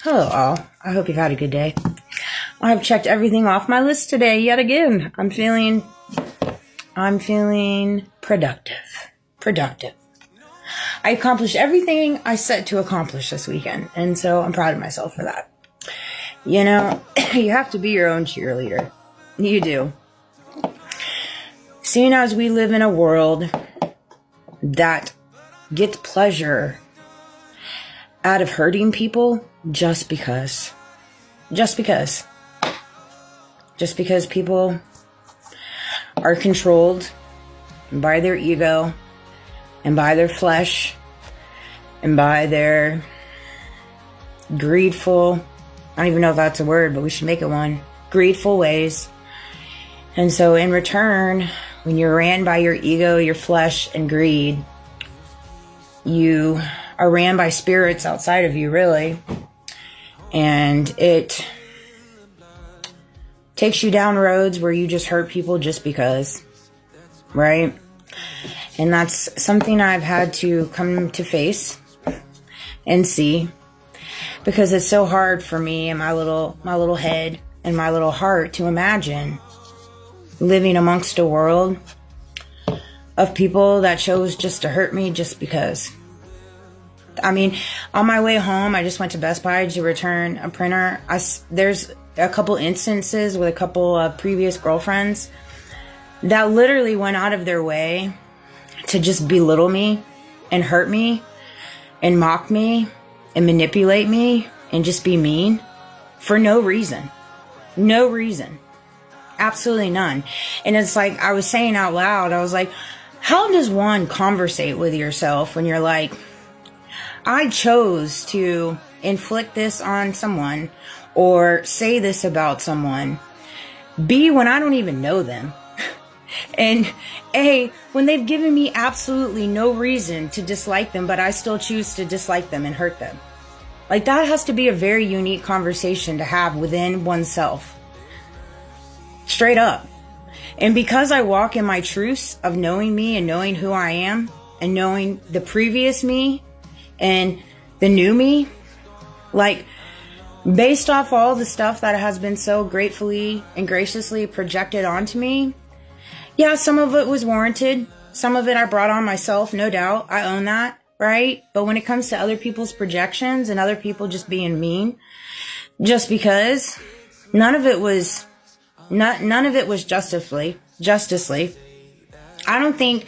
Hello all. I hope you've had a good day. I have checked everything off my list today yet again. I'm feeling productive. I accomplished everything I set to accomplish this weekend, and so I'm proud of myself for that. You know, you have to be your own cheerleader. You do. Seeing as we live in a world that gets pleasure out of hurting people just because people are controlled by their ego and by their flesh and by their greedful, I don't even know if that's a word, but we should make it one, greedful ways. And so in return, when you're ran by your ego, your flesh, and greed, you are ran by spirits outside of you, really. And it takes you down roads where you just hurt people just because, right? And that's something I've had to come to face and see, because it's so hard for me and my little head and my little heart to imagine living amongst a world of people that chose just to hurt me just because. I mean, on my way home, I just went to Best Buy to return a printer. There's a couple instances with a couple of previous girlfriends that literally went out of their way to just belittle me and hurt me and mock me and manipulate me and just be mean for no reason. No reason. Absolutely none. And it's like, I was saying out loud, I was like, how does one conversate with yourself when you're like, I chose to inflict this on someone or say this about someone. B, when I don't even know them. And A, when they've given me absolutely no reason to dislike them, but I still choose to dislike them and hurt them. Like, that has to be a very unique conversation to have within oneself. Straight up. And because I walk in my truths of knowing me and knowing who I am and knowing the previous me and the new me, like, based off all the stuff that has been so gratefully and graciously projected onto me, yeah, some of it was warranted. Some of it I brought on myself, no doubt. I own that, right? But when it comes to other people's projections and other people just being mean, just because, none of it was justly. I don't think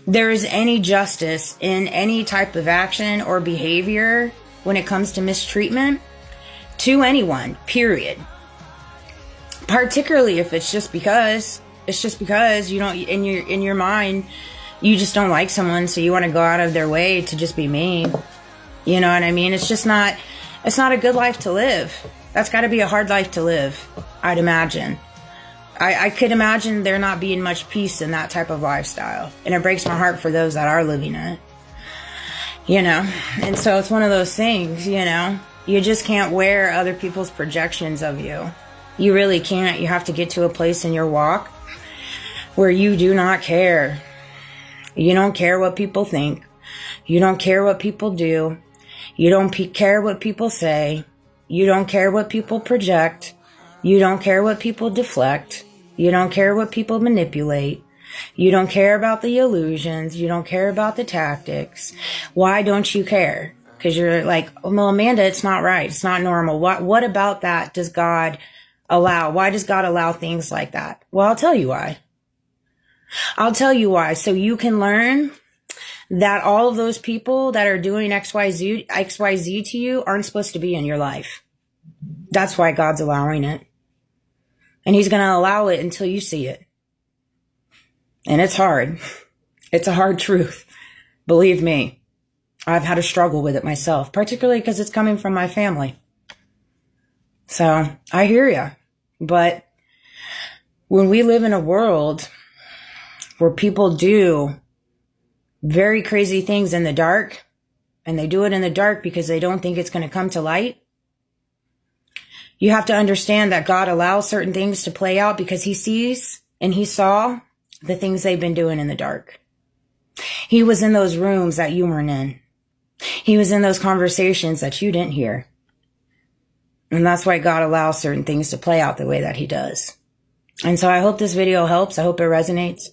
there is any justice in any type of action or behavior when it comes to mistreatment to anyone, period. Particularly if it's just because you don't, in your mind, you just don't like someone, so you want to go out of their way to just be mean. You know what I mean? It's not a good life to live. That's got to be a hard life to live, I'd imagine. I could imagine there not being much peace in that type of lifestyle. And it breaks my heart for those that are living it. You know? And so it's one of those things, you know? You just can't wear other people's projections of you. You really can't. You have to get to a place in your walk where you do not care. You don't care what people think. You don't care what people do. You don't care what people say. You don't care what people project. You don't care what people deflect. You don't care what people manipulate. You don't care about the illusions. You don't care about the tactics. Why don't you care? Because you're like, well, Amanda, it's not right. It's not normal. What about that does God allow? Why does God allow things like that? Well, I'll tell you why. I'll tell you why. So you can learn that all of those people that are doing XYZ to you aren't supposed to be in your life. That's why God's allowing it. And he's going to allow it until you see it. And it's hard. It's a hard truth. Believe me. I've had a struggle with it myself, particularly because it's coming from my family. So I hear you. But when we live in a world where people do very crazy things in the dark, and they do it in the dark because they don't think it's going to come to light, you have to understand that God allows certain things to play out because he sees and he saw the things they've been doing in the dark. He was in those rooms that you weren't in. He was in those conversations that you didn't hear. And that's why God allows certain things to play out the way that he does. And so I hope this video helps. I hope it resonates.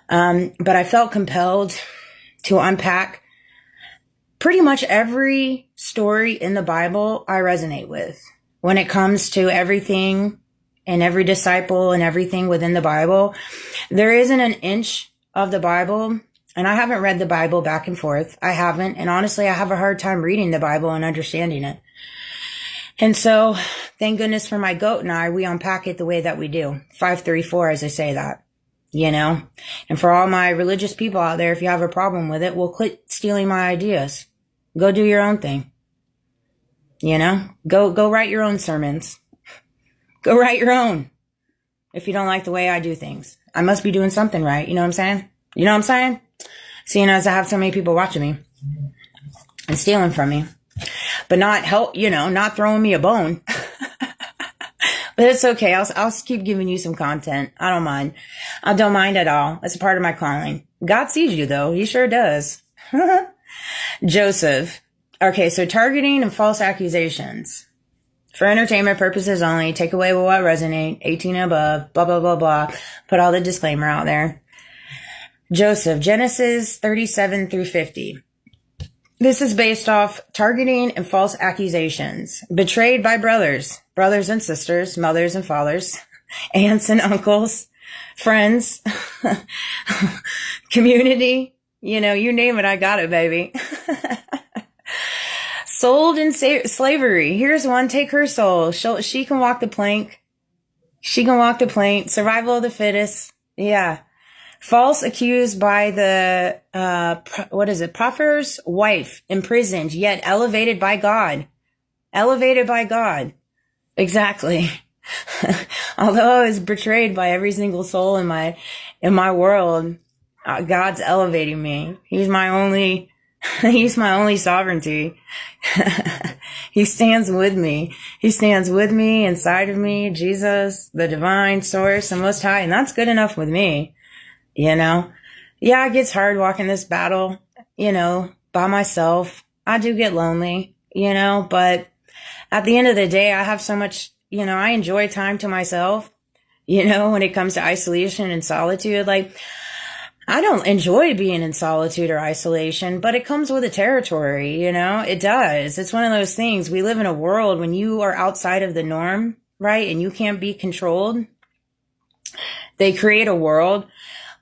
But I felt compelled to unpack pretty much every story in the Bible I resonate with. When it comes to everything and every disciple and everything within the Bible, there isn't an inch of the Bible. And I haven't read the Bible back and forth. I haven't. And honestly, I have a hard time reading the Bible and understanding it. And so, thank goodness for my goat and I, we unpack it the way that we do. 534 as I say that, you know. And for all my religious people out there, if you have a problem with it, well, quit stealing my ideas. Go do your own thing. You know, go write your own sermons. Go write your own. If you don't like the way I do things, I must be doing something right. You know what I'm saying? You know what I'm saying? Seeing as I have so many people watching me and stealing from me. But not not throwing me a bone. But it's okay. I'll keep giving you some content. I don't mind. I don't mind at all. It's a part of my calling. God sees you though. He sure does. Joseph. Okay, so targeting and false accusations. For entertainment purposes only. Take away what resonate. 18 and above. Blah, blah, blah, blah. Put all the disclaimer out there. Joseph. Genesis 37 through 50. This is based off targeting and false accusations. Betrayed by brothers and sisters, mothers and fathers, aunts and uncles, friends, community. You know, you name it, I got it, baby. Sold in slavery. Here's one, take her soul. She can walk the plank. She can walk the plank. Survival of the fittest. Yeah. False accused by the, Potiphar's wife, imprisoned, yet elevated by God. Elevated by God. Exactly. Although I was betrayed by every single soul in my world, God's elevating me. He's my only sovereignty. He stands with me. He stands with me, inside of me, Jesus, the divine source, the most high, and that's good enough with me. You know, yeah, it gets hard walking this battle, you know, by myself. I do get lonely, you know, but at the end of the day, I have so much, you know, I enjoy time to myself, you know, when it comes to isolation and solitude. Like, I don't enjoy being in solitude or isolation, but it comes with the territory, you know, it does. It's one of those things. We live in a world when you are outside of the norm, right? And you can't be controlled. They create a world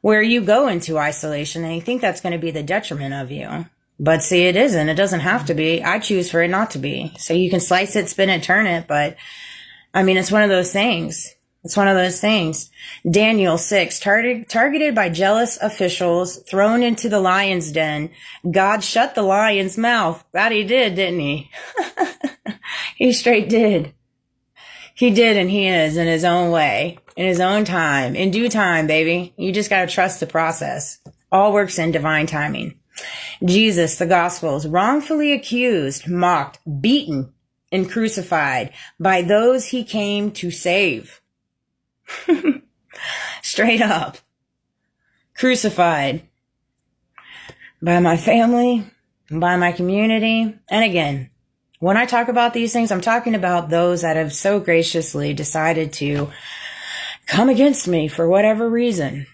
where you go into isolation and you think that's going to be the detriment of you. But see, it isn't. It doesn't have to be. I choose for it not to be. So you can slice it, spin it, turn it. But I mean, it's one of those things. It's one of those things. Daniel 6, targeted by jealous officials, thrown into the lion's den. God shut the lion's mouth. That he did, didn't he? He straight did. He did, and he is in his own way, in his own time, in due time, baby. You just got to trust the process. All works in divine timing. Jesus, the Gospels, wrongfully accused, mocked, beaten, and crucified by those he came to save. Straight up. Crucified by my family, by my community. And again, when I talk about these things, I'm talking about those that have so graciously decided to come against me for whatever reason.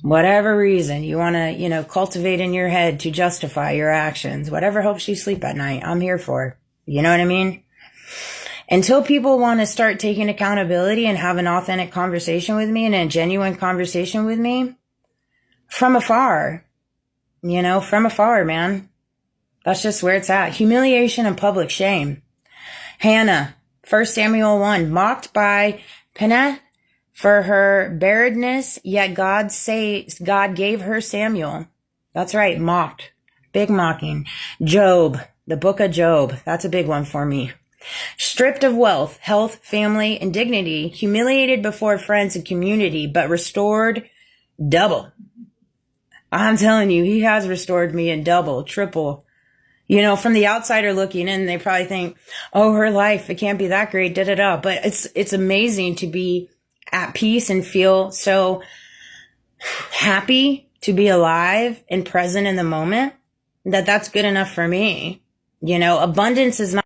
Whatever reason you want to, you know, cultivate in your head to justify your actions. Whatever helps you sleep at night, I'm here for. You know what I mean? Until people want to start taking accountability and have an authentic conversation with me and a genuine conversation with me from afar, you know, from afar, man. That's just where it's at. Humiliation and public shame. Hannah, 1 Samuel 1, mocked by Peninnah for her barrenness, yet God gave her Samuel. That's right, mocked. Big mocking. Job, the book of Job. That's a big one for me. Stripped of wealth, health, family, and dignity, humiliated before friends and community, but restored double. I'm telling you, he has restored me in double, triple. You know, from the outsider looking in, they probably think, oh, her life, it can't be that great, da-da-da. But it's amazing to be at peace and feel so happy to be alive and present in the moment, that's good enough for me. You know, abundance is not